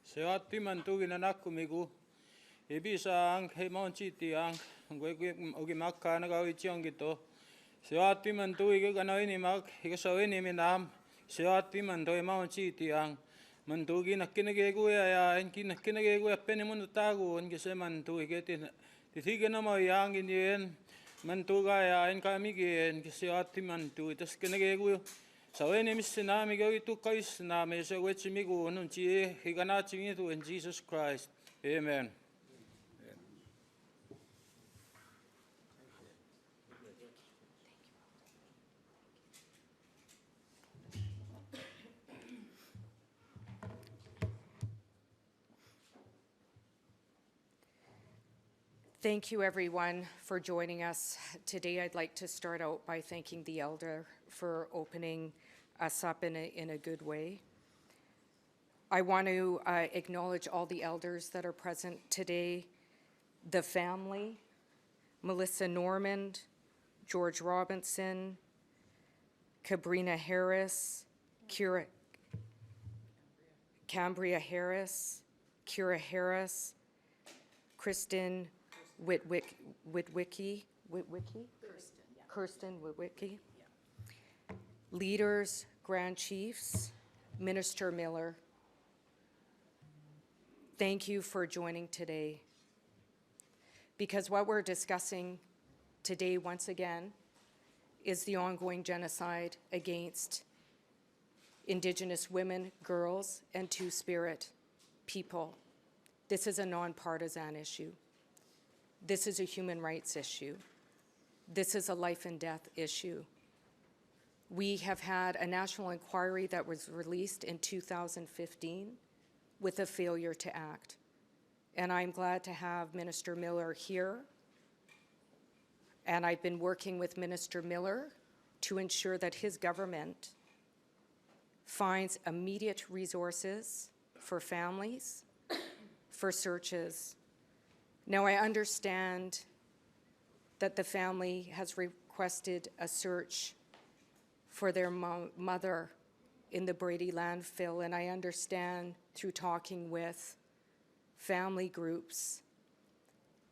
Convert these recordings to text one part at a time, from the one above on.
Seati mantugi na nakumigu. Ibisa ang hemonchi tiang. Ngwegi ogimakka na gawi chiang gito. Seati mantugi ka ganoini mak. Ikasaweni minam. Seati mantugi monchi tiang. Mantugi nakinagegu ya enki nakinagegu ya penimun tagu enki se mantugi ketin. Tithige na mo yang indien. Mantuga ya enka migien ki seati mantugi tas kinagegu. Saweni misinami gawi tu kais na me se wechi migu nunchi higanachi mitu in Jesus Christ. Amen. Thank you, everyone, for joining us today. I'd like to start out by thanking the elder for opening us up in a good way. I want to acknowledge all the elders that are present today, the family, Melissa Normand, George Robinson, Cabrina Harris, Cambria Harris, Kyra Harris, Kristen Witwicki, Kirsten Witwicki, leaders, Grand Chiefs, Minister Miller. Thank you for joining today, because what we're discussing today, once again, is the ongoing genocide against Indigenous women, girls, and Two-Spirit people. This is a nonpartisan issue. This is a human rights issue. This is a life and death issue. We have had a national inquiry that was released in 2015 with a failure to act. And I'm glad to have Minister Miller here. And I've been working with Minister Miller to ensure that his government finds immediate resources for families, for searches. Now, I understand that the family has requested a search for their mother in the Brady landfill, and I understand through talking with family groups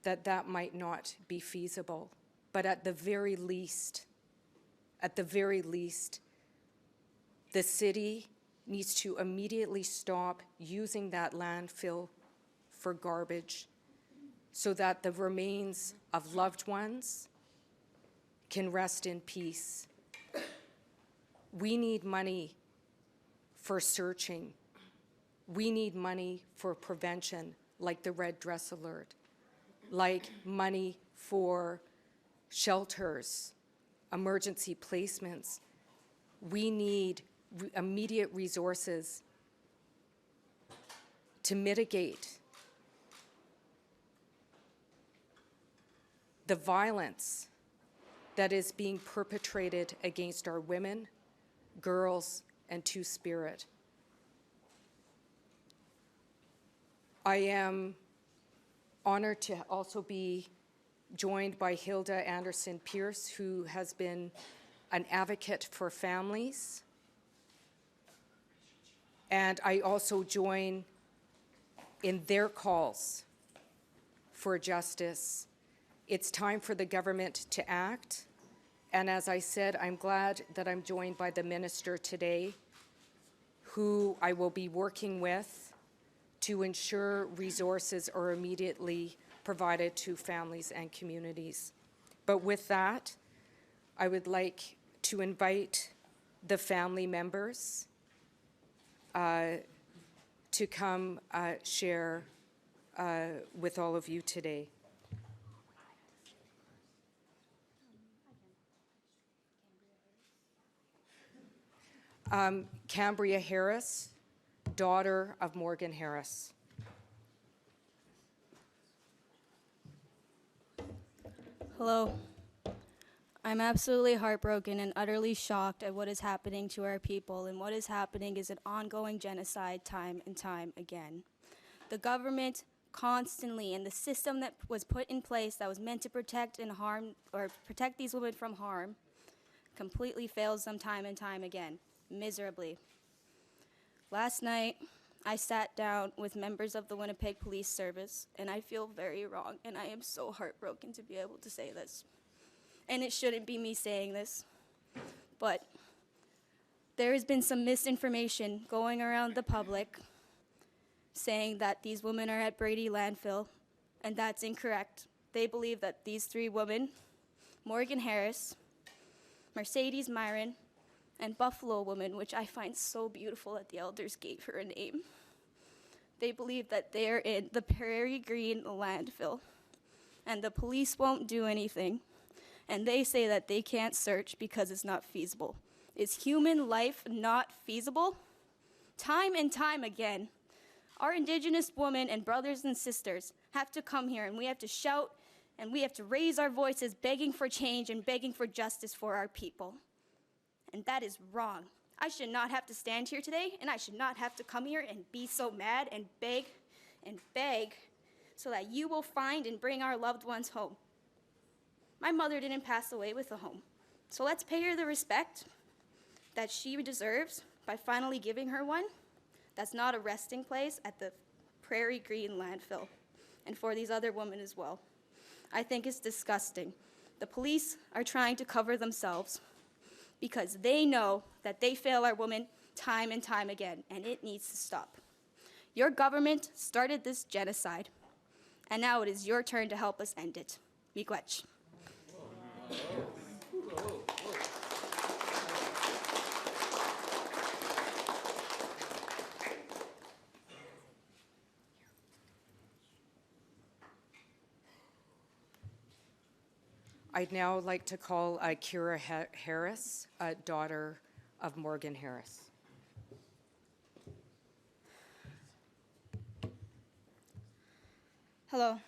that that might not be feasible. But at the very least, the city needs to immediately stop using that landfill for garbage so that the remains of loved ones can rest in peace. We need money for searching. We need money for prevention, like the Red Dress Alert, like money for shelters, emergency placements. We need immediate resources to mitigate the violence that is being perpetrated against our women, girls, and Two-Spirit. I am honored to also be joined by Hilda Anderson-Pierce, who has been an advocate for families. And I also join in their calls for justice. It's time for the government to act. And as I said, I'm glad that I'm joined by the minister today, who I will be working with to ensure resources are immediately provided to families and communities. But with that, I would like to invite the family members to come share with all of you today. Cambria Harris, daughter of Morgan Harris. Hello. I'm absolutely heartbroken and utterly shocked at what is happening to our people, and what is happening is an ongoing genocide time and time again. The government constantly, and the system that was put in place that was meant to protect and harm, or protect these women from harm, completely fails them time and time again, miserably. Last night, I sat down with members of the Winnipeg Police Service, and I feel very wrong, and I am so heartbroken to be able to say this. And it shouldn't be me saying this, but there has been some misinformation going around the public saying that these women are at Brady landfill, and that's incorrect. They believe that these three women, Morgan Harris, Mercedes Myron, and Buffalo Woman, which I find so beautiful that the elders gave her a name. They believe that they're in the Prairie Green landfill, and the police won't do anything. And they say that they can't search because it's not feasible. Is human life not feasible? Time and time again, our Indigenous women and brothers and sisters have to come here, and we have to shout, and we have to raise our voices begging for change and begging for justice for our people. And that is wrong. I should not have to stand here today, and I should not have to come here and be so mad and beg so that you will find and bring our loved ones home. My mother didn't pass away with a home, so let's pay her the respect that she deserves by finally giving her one that's not a resting place at the Prairie Green landfill, and for these other women as well. I think it's disgusting. The police are trying to cover themselves because they know that they fail our women time and time again, and it needs to stop. Your government started this genocide, and now it is your turn to help us end it. Miigwech. I'd now like to call Kyra Harris, daughter of Morgan Harris. Hello.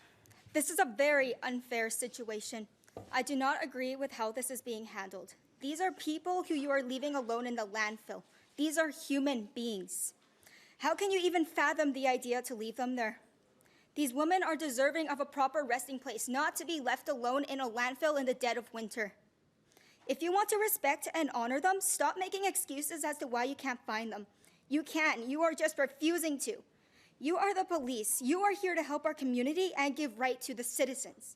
This is a very unfair situation. I do not agree with how this is being handled. These are people who you are leaving alone in the landfill. These are human beings. How can you even fathom the idea to leave them there? These women are deserving of a proper resting place, not to be left alone in a landfill in the dead of winter. If you want to respect and honor them, stop making excuses as to why you can't find them. You can. You are just refusing to. You are the police. You are here to help our community and give right to the citizens.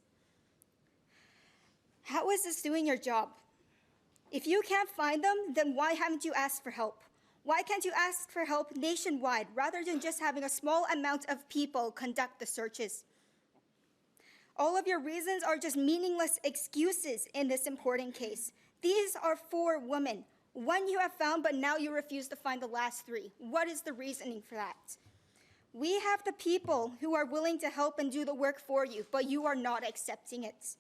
How is this doing your job? If you can't find them, then why haven't you asked for help? Why can't you ask for help nationwide rather than just having a small amount of people conduct the searches? All of your reasons are just meaningless excuses in this important case. These are 4 women. One you have found, but now you refuse to find the last 3. What is the reasoning for that? We have the people who are willing to help and do the work for you, but you are not accepting it.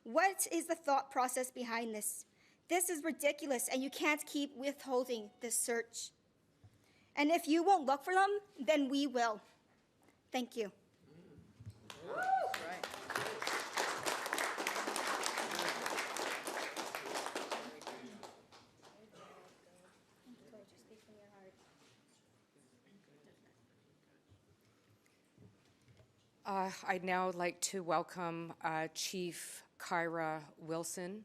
What is the thought process behind this? This is ridiculous, and you can't keep withholding this search. And if you won't look for them, then we will. Thank you. I'd now like to welcome Chief Kyra Wilson,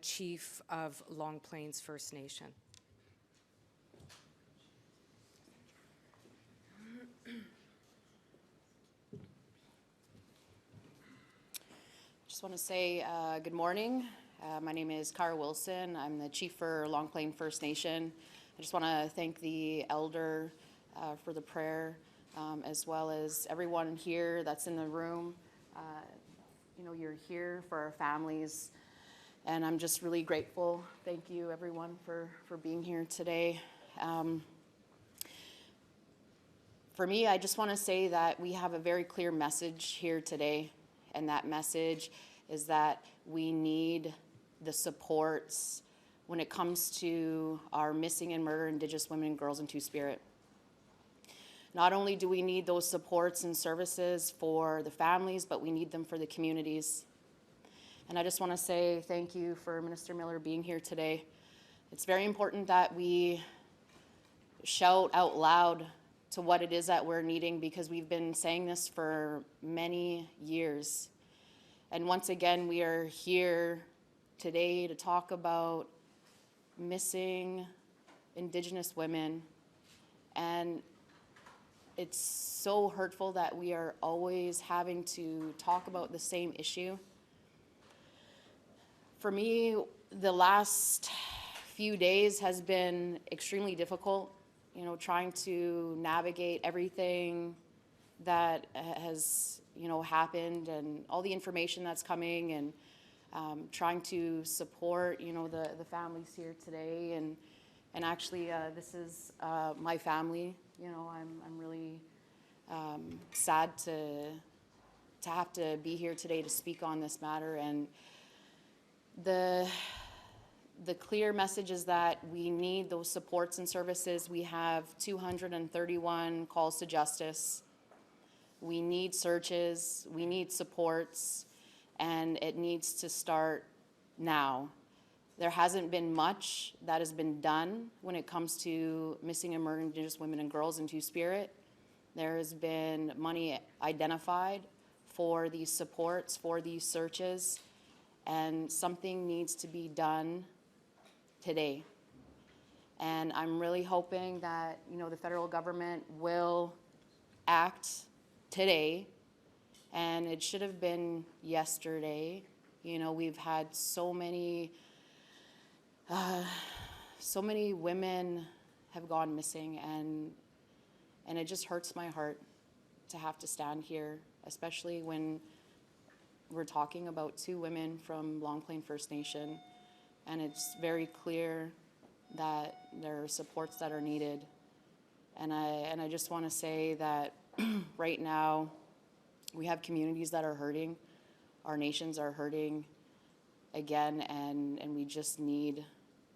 Chief of Long Plains First Nation. Just want to say good morning. My name is Kyra Wilson. I'm the Chief for Long Plains First Nation. I just want to thank the elder for the prayer, as well as everyone here that's in the room. You know, you're here for our families, and I'm just really grateful. Thank you, everyone, for being here today. For me, I just want to say that we have a very clear message here today, and that message is that we need the supports when it comes to our missing and murdered Indigenous women and girls in Two-Spirit. Not only do we need those supports and services for the families, but we need them for the communities. And I just want to say thank you for Minister Miller being here today. It's very important that we shout out loud to what it is that we're needing, because we've been saying this for many years. And once again, we are here today to talk about missing Indigenous women. And it's so hurtful that we are always having to talk about the same issue. For me, the last few days has been extremely difficult, you know, trying to navigate everything that has, you know, happened and all the information that's coming, and trying to support, you know, the families here today. And actually, this is my family. You know, I'm really sad to have to be here today to speak on this matter. And the clear message is that we need those supports and services. We have 231 calls to justice. We need searches, we need supports, and it needs to start now. There hasn't been much that has been done when it comes to missing and murdered Indigenous women and girls in Two-Spirit. There has been money identified for these supports, for these searches, and something needs to be done today. And I'm really hoping that, you know, the federal government will act today, and it should have been yesterday. You know, we've had so many women have gone missing, and it just hurts my heart to have to stand here, especially when we're talking about 2 women from Long Plain First Nation, and it's very clear that there are supports that are needed. And I just want to say that right now we have communities that are hurting, our nations are hurting again, and we just need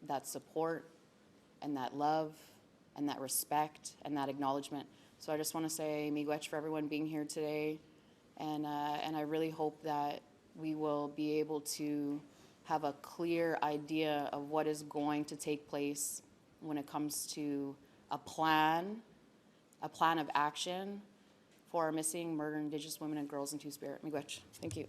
that support and that love and that respect and that acknowledgement. So I just want to say miigwech for everyone being here today, and I really hope that we will be able to have a clear idea of what is going to take place when it comes to a plan of action for our missing, murdered Indigenous women and girls in Two-Spirit. Miigwech. Thank you.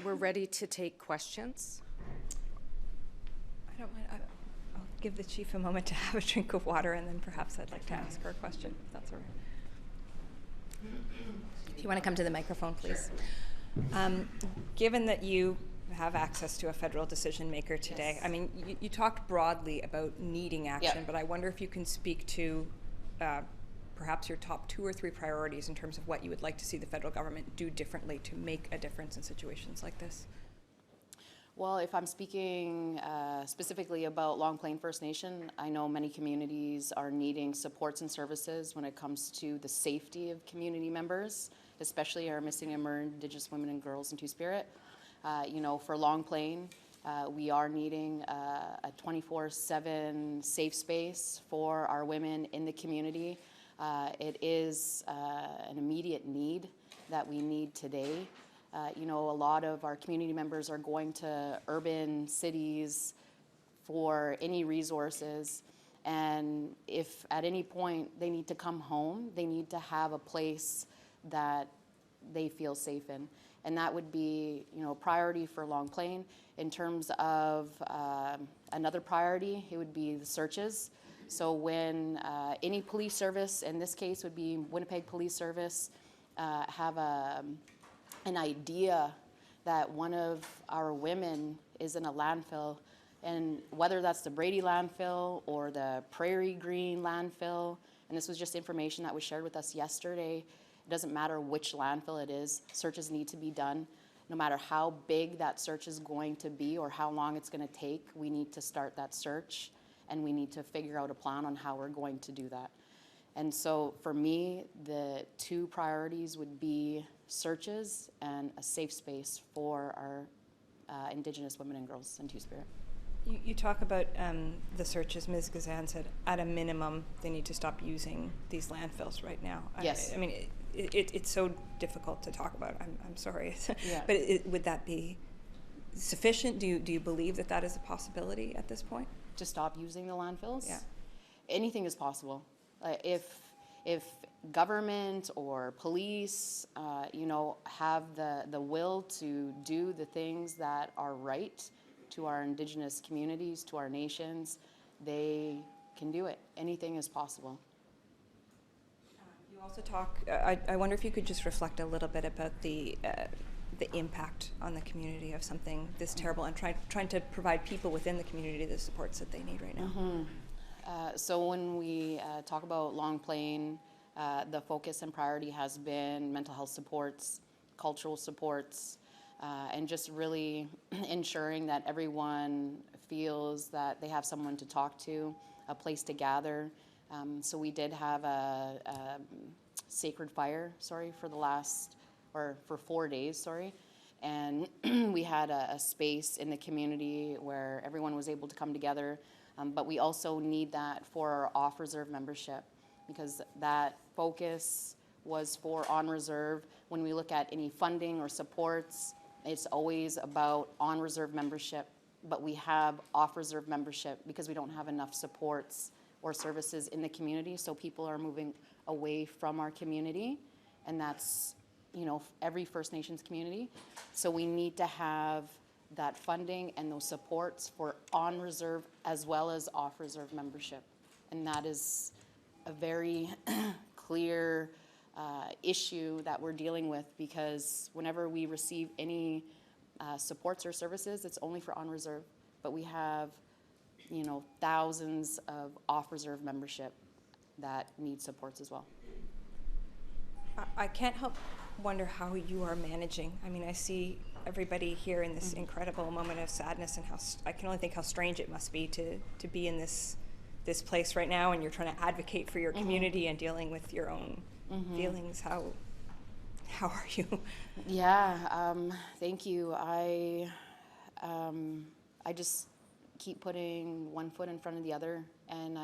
We're ready to take questions. I don't mind. I'll give the chief a moment to have a drink of water, and then perhaps I'd like to ask her a question, if that's all right. If you want to come to the microphone, please. Sure. Given that you have access to a federal decision maker today, yes. I mean, you talked broadly about needing action, yep. But I wonder if you can speak to perhaps your top 2 or 3 priorities in terms of what you would like to see the federal government do differently to make a difference in situations like this. Well, if I'm speaking specifically about Long Plain First Nation, I know many communities are needing supports and services when it comes to the safety of community members, especially our missing and murdered Indigenous women and girls in Two-Spirit. You know, for Long Plain, we are needing a 24/7 safe space for our women in the community. It is an immediate need that we need today. You know, a lot of our community members are going to urban cities for any resources, and if at any point they need to come home, they need to have a place that they feel safe in. And that would be, you know, priority for Long Plain. In terms of another priority, it would be the searches. So when any police service, in this case would be Winnipeg Police Service, have an idea that one of our women is in a landfill, and whether that's the Brady landfill or the Prairie Green landfill, and this was just information that was shared with us yesterday, it doesn't matter which landfill it is, searches need to be done. No matter how big that search is going to be or how long it's going to take, we need to start that search, and we need to figure out a plan on how we're going to do that. And so for me, the 2 priorities would be searches and a safe space for our Indigenous women and girls in Two-Spirit. You talk about the searches. Ms. Gazan said at a minimum they need to stop using these landfills right now. Yes. I mean, it's so difficult to talk about. I'm sorry. Yeah. But would that be sufficient? Do you believe that that is a possibility at this point? To stop using the landfills? Yeah. Anything is possible. If government or police, have the will to do the things that are right to our Indigenous communities, to our nations, they can do it. Anything is possible. You also talk. I wonder if you could just reflect a little bit about the impact on the community of something this terrible, and trying to provide people within the community the supports that they need right now. Mm-hmm. So when we talk about Long Plain, the focus and priority has been mental health supports, cultural supports, and just really ensuring that everyone feels that they have someone to talk to, a place to gather. So we did have a sacred fire, for 4 days, and we had a space in the community where everyone was able to come together. But we also need that for our off-reserve membership, because that focus was for on-reserve. When we look at any funding or supports, it's always about on-reserve membership, but we have off-reserve membership because we don't have enough supports or services in the community, so people are moving away from our community, and that's, every First Nations community. So we need to have that funding and those supports for on-reserve as well as off-reserve membership, and that is a very clear issue that we're dealing with, because whenever we receive any supports or services, it's only for on-reserve, but we have thousands of off-reserve membership that need supports as well. I can't help wonder how you are managing. I mean, I see everybody here in this incredible moment of sadness, and I can only think how strange it must be to be in this place right now, and you're trying to advocate for your community and dealing with your own feelings. How are you? Yeah, thank you. I just keep putting one foot in front of the other, and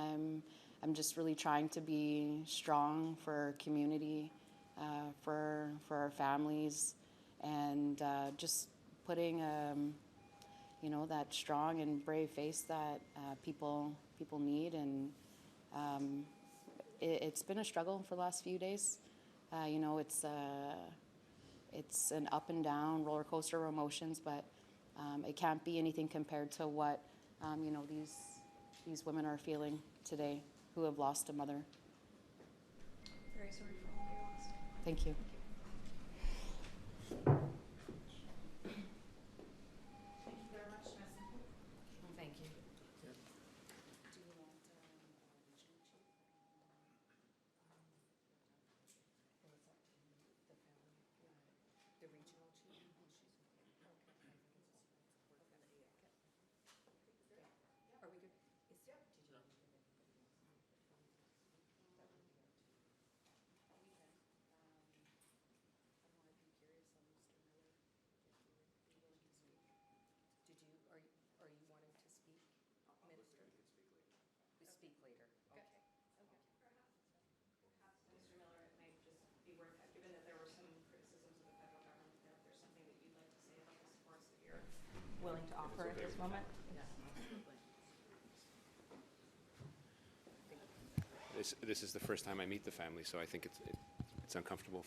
I'm just really trying to be strong for our community, for our families, and just putting that strong and brave face that people need. And it's been a struggle for the last few days. It's an up and down roller coaster of emotions, but it can't be anything compared to what these women are feeling today who have lost a mother. Very sorry for all you lost. Thank you. Thank you. Speak later. Okay. Mr. Miller, it might just be worth it, given that there were some criticisms of the federal government, that if there's something that you'd like to say about the supports that you're willing to offer at this moment. This is the first time I meet the family, so I think it's uncomfortable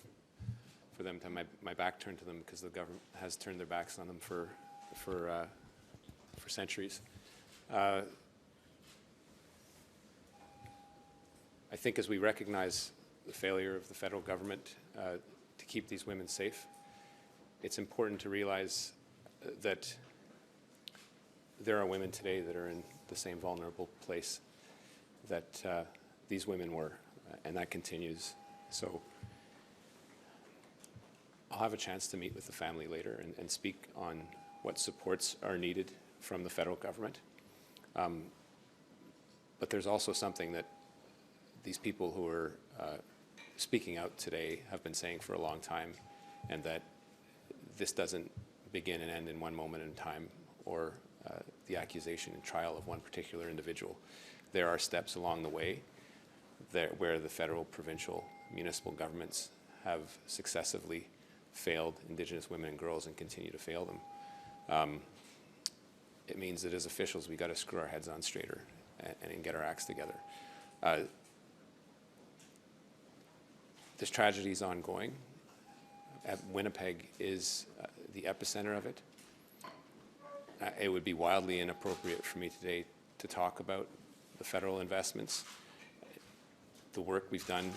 for them to have my back turned to them, because the government has turned their backs on them for centuries. I think as we recognize the failure of the federal government to keep these women safe, it's important to realize that there are women today that are in the same vulnerable place that these women were, and that continues. So I'll have a chance to meet with the family later and speak on what supports are needed from the federal government. But there's also something that these people who are speaking out today have been saying for a long time, and that this doesn't begin and end in one moment in time or the accusation and trial of one particular individual. There are steps along the way where the federal, provincial, municipal governments have successively failed Indigenous women and girls and continue to fail them. It means that as officials, we got to screw our heads on straighter and get our acts together. This tragedy is ongoing. Winnipeg is the epicenter of it. It would be wildly inappropriate for me today to talk about the federal investments, the work we've done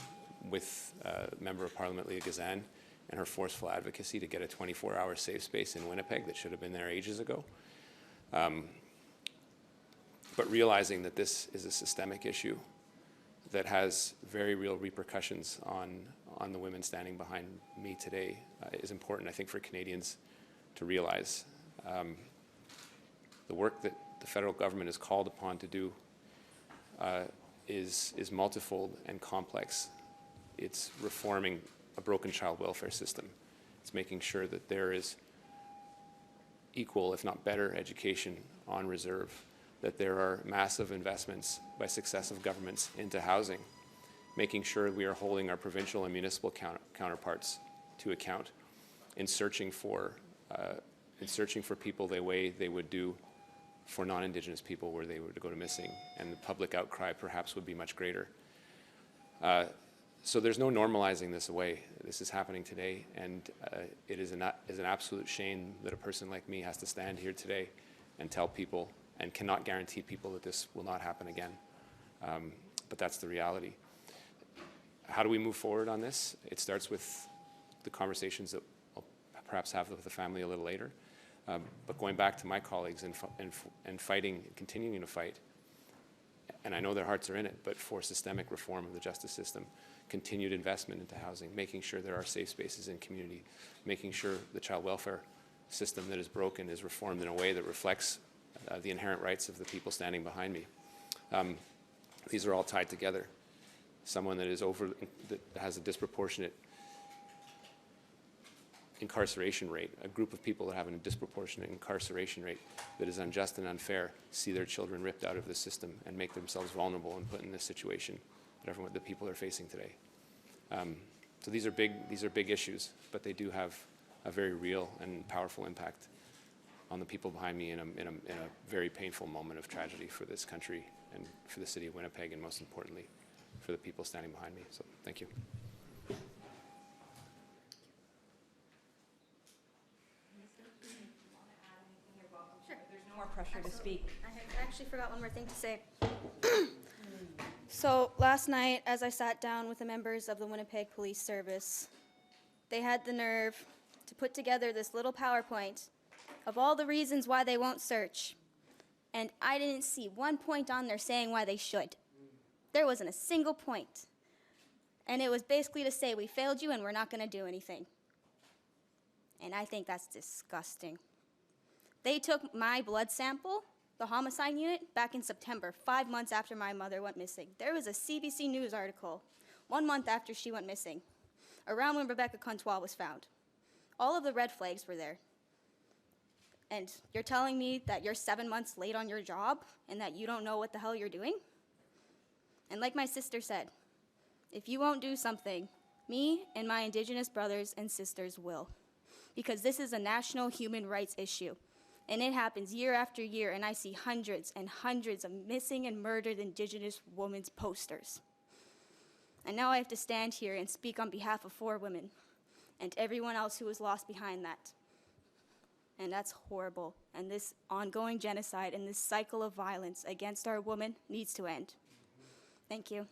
with Member of Parliament Leah Gazan and her forceful advocacy to get a 24-hour safe space in Winnipeg that should have been there ages ago. But realizing that this is a systemic issue that has very real repercussions on the women standing behind me today is important, I think, for Canadians to realize. The work that the federal government is called upon to do is multifold and complex. It's reforming a broken child welfare system. It's making sure that there is equal, if not better, education on reserve, that there are massive investments by successive governments into housing, making sure we are holding our provincial and municipal counterparts to account in searching for people the way they would do for non-Indigenous people where they were to go to missing, and the public outcry perhaps would be much greater. So there's no normalizing this away. This is happening today, and it is an absolute shame that a person like me has to stand here today and tell people and cannot guarantee people that this will not happen again. But that's the reality. How do we move forward on this? It starts with the conversations that I'll perhaps have with the family a little later. But going back to my colleagues and fighting, continuing to fight, and I know their hearts are in it, but for systemic reform of the justice system, continued investment into housing, making sure there are safe spaces in community, making sure the child welfare system that is broken is reformed in a way that reflects the inherent rights of the people standing behind me. These are all tied together. Someone that has a disproportionate incarceration rate, a group of people that have a disproportionate incarceration rate that is unjust and unfair, see their children ripped out of the system and make themselves vulnerable and put in this situation that the people are facing today. So these are big issues, but they do have a very real and powerful impact on the people behind me in a very painful moment of tragedy for this country and for the city of Winnipeg, and most importantly, for the people standing behind me. So thank you. More pressure to speak. I actually forgot one more thing to say. So last night, as I sat down with the members of the Winnipeg Police Service, they had the nerve to put together this little PowerPoint of all the reasons why they won't search. And I didn't see one point on there saying why they should. There wasn't a single point. And it was basically to say, we failed you and we're not going to do anything. And I think that's disgusting. They took my blood sample, the homicide unit, back in September, 5 months after my mother went missing. There was a CBC News article 1 month after she went missing, around when Rebecca Contois was found. All of the red flags were there. And you're telling me that you're 7 months late on your job and that you don't know what the hell you're doing? And like my sister said, if you won't do something, me and my Indigenous brothers and sisters will. Because this is a national human rights issue. And it happens year after year, and I see hundreds and hundreds of missing and murdered Indigenous women's posters. And now I have to stand here and speak on behalf of 4 women and everyone else who was lost behind that. And that's horrible. And this ongoing genocide and this cycle of violence against our women needs to end. Thank you.